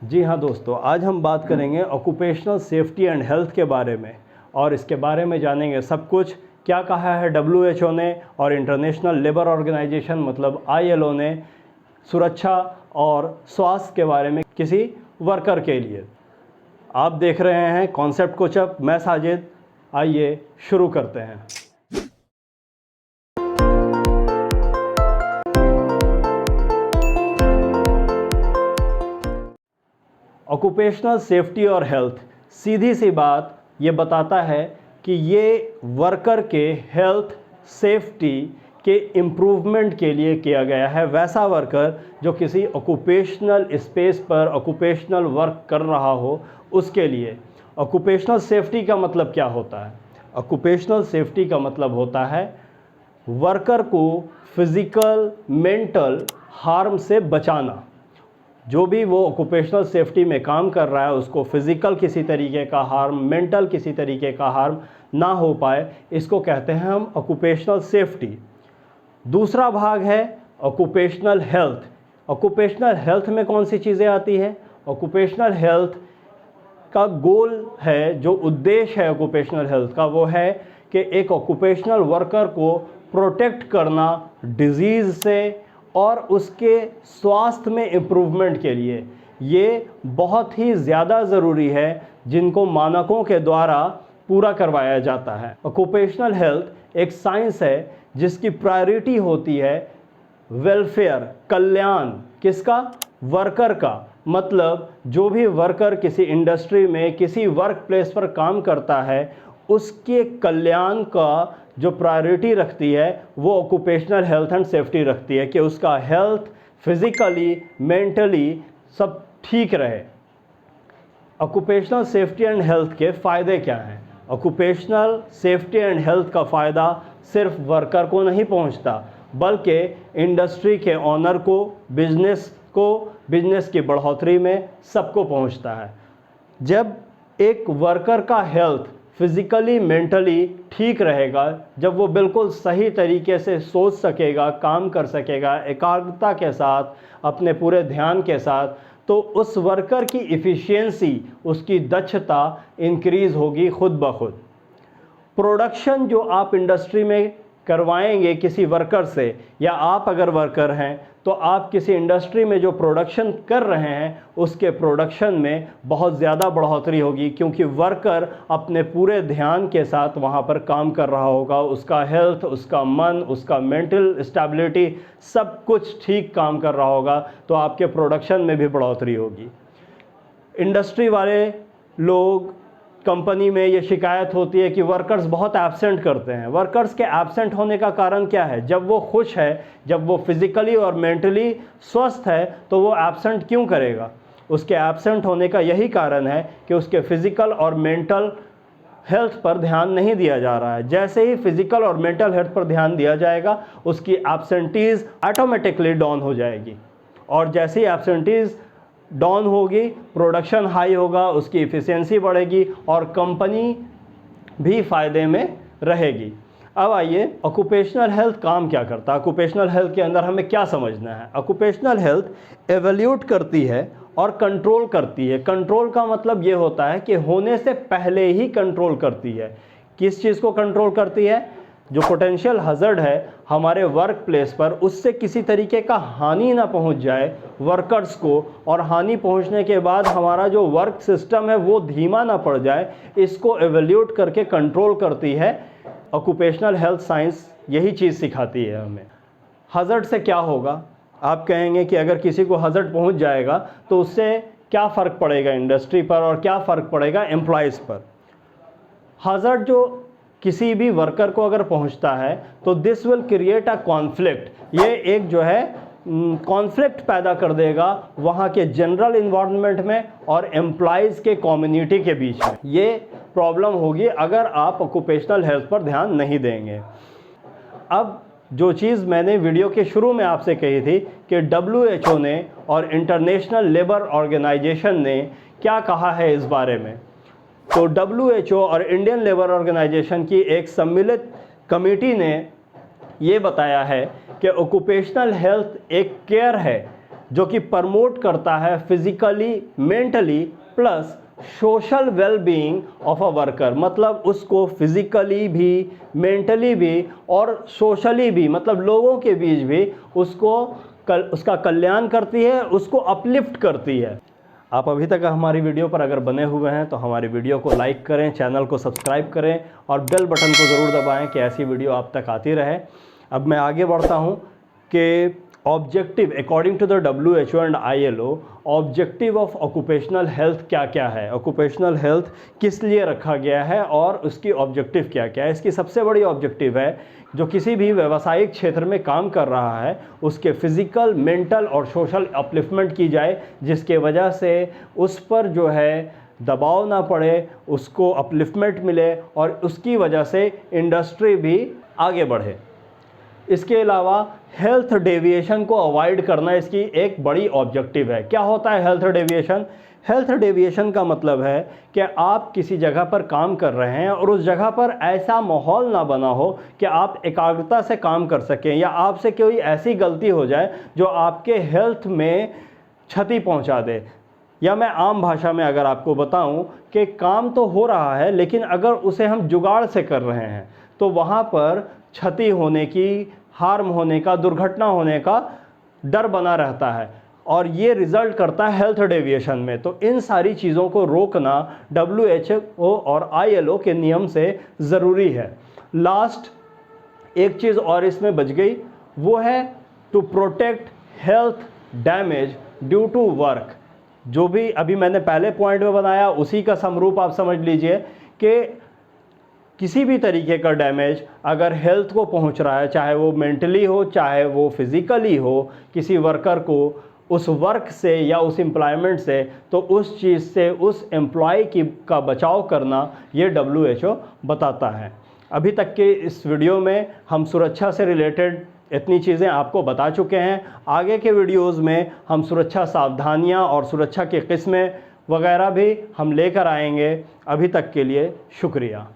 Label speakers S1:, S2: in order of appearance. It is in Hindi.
S1: जी हाँ दोस्तों, आज हम बात करेंगे ऑक्यूपेशनल सेफ्टी एंड हेल्थ के बारे में और इसके बारे में जानेंगे सब कुछ क्या कहा है WHO ने और इंटरनेशनल लेबर ऑर्गेनाइजेशन मतलब ILO ने सुरक्षा और स्वास्थ्य के बारे में किसी वर्कर के लिए। आप देख रहे हैं कॉन्सेप्ट कोच अप, मैं साजिद। आइए शुरू करते हैं। ऑक्यूपेशनल सेफ्टी और हेल्थ सीधी सी बात ये बताता है कि ये वर्कर के हेल्थ सेफ्टी के इम्प्रूवमेंट के लिए किया गया है। वैसा वर्कर जो किसी ऑक्यूपेशनल स्पेस पर ऑक्यूपेशनल वर्क कर रहा हो उसके लिए। ऑक्यूपेशनल सेफ्टी का मतलब क्या होता है? ऑक्यूपेशनल सेफ्टी का मतलब होता है वर्कर को फिज़िकल मेंटल हार्म से बचाना। जो भी वो ऑक्यूपेशनल सेफ्टी में काम कर रहा है उसको फिज़िकल किसी तरीके का हार्म, मेंटल किसी तरीके का हार्म ना हो पाए, इसको कहते हैं हम ऑक्यूपेशनल सेफ्टी। दूसरा भाग है ऑक्यूपेशनल हेल्थ। ऑक्यूपेशनल हेल्थ में कौन सी चीज़ें आती हैं? ऑक्यूपेशनल हेल्थ का गोल है, जो उद्देश्य है ऑक्यूपेशनल हेल्थ का, वो है कि एक ऑक्यूपेशनल वर्कर को प्रोटेक्ट करना डिजीज़ से और उसके स्वास्थ्य में इम्प्रूवमेंट के लिए। ये बहुत ही ज़्यादा ज़रूरी है जिनको मानकों के द्वारा पूरा करवाया जाता है। ऑक्यूपेशनल हेल्थ एक साइंस है जिसकी प्रायोरिटी होती है वेलफेयर, कल्याण। किसका? वर्कर का। मतलब जो भी वर्कर किसी इंडस्ट्री में किसी वर्क प्लेस पर काम करता है उसके कल्याण का जो प्रायोरिटी रखती है वो ऑक्यूपेशनल हेल्थ एंड सेफ्टी रखती है कि उसका हेल्थ फिज़िकली मेंटली सब ठीक रहे। ऑक्यूपेशनल सेफ्टी एंड हेल्थ के फ़ायदे क्या हैं? ऑक्यूपेशनल सेफ्टी एंड हेल्थ का फ़ायदा सिर्फ वर्कर को नहीं पहुंचता बल्कि इंडस्ट्री के ऑनर को, बिजनेस की बढ़ोतरी में सबको पहुंचता है। जब एक वर्कर का हेल्थ फिज़िकली मेंटली ठीक रहेगा, जब वो बिल्कुल सही तरीके से सोच सकेगा, काम कर सकेगा एकाग्रता के साथ, अपने पूरे ध्यान के साथ, तो उस वर्कर की इफ़िशियंसी, उसकी दक्षता इंक्रीज़ होगी खुद ब खुद। प्रोडक्शन जो आप इंडस्ट्री में करवाएंगे किसी वर्कर से, या आप अगर वर्कर हैं तो आप किसी इंडस्ट्री में जो प्रोडक्शन कर रहे हैं उसके प्रोडक्शन में बहुत ज़्यादा बढ़ोतरी होगी, क्योंकि वर्कर अपने पूरे ध्यान के साथ वहाँ पर काम कर रहा होगा। उसका हेल्थ, उसका मन, उसका मेंटल स्टेबिलिटी सब कुछ ठीक काम कर रहा होगा, तो आपके प्रोडक्शन में भी बढ़ोतरी होगी। इंडस्ट्री वाले लोग, कंपनी में ये शिकायत होती है कि वर्कर्स बहुत एब्सेंट करते हैं। वर्कर्स के एब्सेंट होने का कारण क्या है? जब वो खुश है, जब वो फिज़िकली और मेंटली स्वस्थ है तो वो एब्सेंट क्यों करेगा? उसके एब्सेंट होने का यही कारण है कि उसके फिज़िकल और मेंटल हेल्थ पर ध्यान नहीं दिया जा रहा है। जैसे ही फिज़िकल और मेंटल हेल्थ पर ध्यान दिया जाएगा उसकी एब्सेंटीज़ ऑटोमेटिकली डाउन हो जाएगी, और जैसे ही एब्सेंटीज़ डाउन होगी प्रोडक्शन हाई होगा, उसकी इफ़िशियंसी बढ़ेगी और कंपनी भी फ़ायदे में रहेगी। अब आइए ऑक्यूपेशनल हेल्थ काम क्या करता है, ऑक्यूपेशनल हेल्थ के अंदर हमें क्या समझना है। ऑक्यूपेशनल हेल्थ एवेल्यूट करती है और कंट्रोल करती है। कंट्रोल का मतलब ये होता है कि होने से पहले ही कंट्रोल करती है। किस चीज़ को कंट्रोल करती है? जो पोटेंशियल हज़ार्ड है हमारे वर्क प्लेस पर, उससे किसी तरीके का हानि ना पहुंच जाए वर्कर्स को, और हानि पहुंचने के बाद हमारा जो वर्क सिस्टम है वो धीमा ना पड़ जाए, इसको एवेल्यूट करके कंट्रोल करती है। ऑक्यूपेशनल हेल्थ साइंस यही चीज़ सिखाती है हमें। हज़ार्ड से क्या होगा? आप कहेंगे कि अगर किसी को हज़ार्ड पहुंच जाएगा तो उससे क्या फ़र्क पड़ेगा इंडस्ट्री पर और क्या फ़र्क पड़ेगा एम्प्लॉयज़ पर? हज़ार्ड जो किसी भी वर्कर को अगर पहुंचता है तो this will create a conflict. ये एक जो है कॉन्फ्लिक्ट पैदा कर देगा वहाँ के जनरल इन्वायरमेंट में और एम्प्लॉयज़ के कम्युनिटी के बीच में। ये प्रॉब्लम होगी अगर आप ऑक्यूपेशनल हेल्थ पर ध्यान नहीं देंगे। अब जो चीज़ मैंने वीडियो के शुरू में आपसे कही थी कि WHO ने और इंटरनेशनल लेबर ऑर्गेनाइजेशन ने क्या कहा है इस बारे में, तो WHO और इंडियन लेबर ऑर्गेनाइजेशन की एक सम्मिलित कमेटी ने ये बताया है कि ऑक्यूपेशनल हेल्थ एक केयर है जो कि प्रमोट करता है physically, mentally plus social wellbeing of a worker. मतलब उसको फिजिकली भी, मेंटली भी और सोशली भी, मतलब लोगों के बीच भी उसका कल्याण करती है, उसको अपलिफ्ट करती है। आप अभी तक हमारी वीडियो पर अगर बने हुए हैं तो हमारी वीडियो को लाइक करें, चैनल को सब्सक्राइब करें और बेल बटन को ज़रूर दबाएं कि ऐसी वीडियो आप तक आती रहे। अब मैं आगे बढ़ता हूं कि objective according to the WHO and ILO, objective of occupational health क्या क्या है, ऑक्यूपेशनल हेल्थ किस लिए रखा गया है और उसकी ऑब्जेक्टिव क्या क्या है। इसकी सबसे बड़ी ऑब्जेक्टिव है जो किसी भी व्यावसायिक क्षेत्र में काम कर रहा है उसके फिज़िकल, मेंटल और सोशल अपलिफ्टमेंट की जाए, जिसके वजह से उस पर जो है दबाव ना पड़े, उसको अपलिफ्टमेंट मिले और उसकी वजह से इंडस्ट्री भी आगे बढ़े। इसके अलावा हेल्थ डेविएशन को अवॉइड करना इसकी एक बड़ी ऑब्जेक्टिव है। क्या होता है हेल्थ डेविएशन? हेल्थ डेविएशन का मतलब है कि आप किसी जगह पर काम कर रहे हैं और उस जगह पर ऐसा माहौल ना बना हो कि आप एकाग्रता से काम कर सकें, या आपसे कोई ऐसी गलती हो जाए जो आपके हेल्थ में क्षति पहुंचा दे। या मैं आम भाषा में अगर आपको बताऊं कि काम तो हो रहा है लेकिन अगर उसे हम जुगाड़ से कर रहे हैं तो वहाँ पर क्षति होने की, हार्म होने का, दुर्घटना होने का डर बना रहता है और ये रिज़ल्ट करता है हेल्थ डेविएशन में। तो इन सारी चीज़ों को रोकना WHO और ILO के नियम से ज़रूरी है। लास्ट एक चीज़ और इसमें बच गई, वो है to protect health damage due to work. जो भी अभी मैंने पहले पॉइंट में बनाया उसी का समरूप आप समझ लीजिए कि किसी भी तरीके का डैमेज अगर हेल्थ को पहुंच रहा है, चाहे वो मेंटली हो चाहे वो फिज़िकली हो, किसी वर्कर को उस वर्क से या उस एम्प्लॉयमेंट से, तो उस चीज़ से उस एम्प्लॉय का बचाव करना ये WHO बताता है। अभी तक के इस वीडियो में हम सुरक्षा से रिलेटेड इतनी चीज़ें आपको बता चुके हैं। आगे के वीडियोज़ में हम सुरक्षा सावधानियां और सुरक्षा की किस्में वगैरह भी हम लेकर आएंगे। अभी तक के लिए शुक्रिया।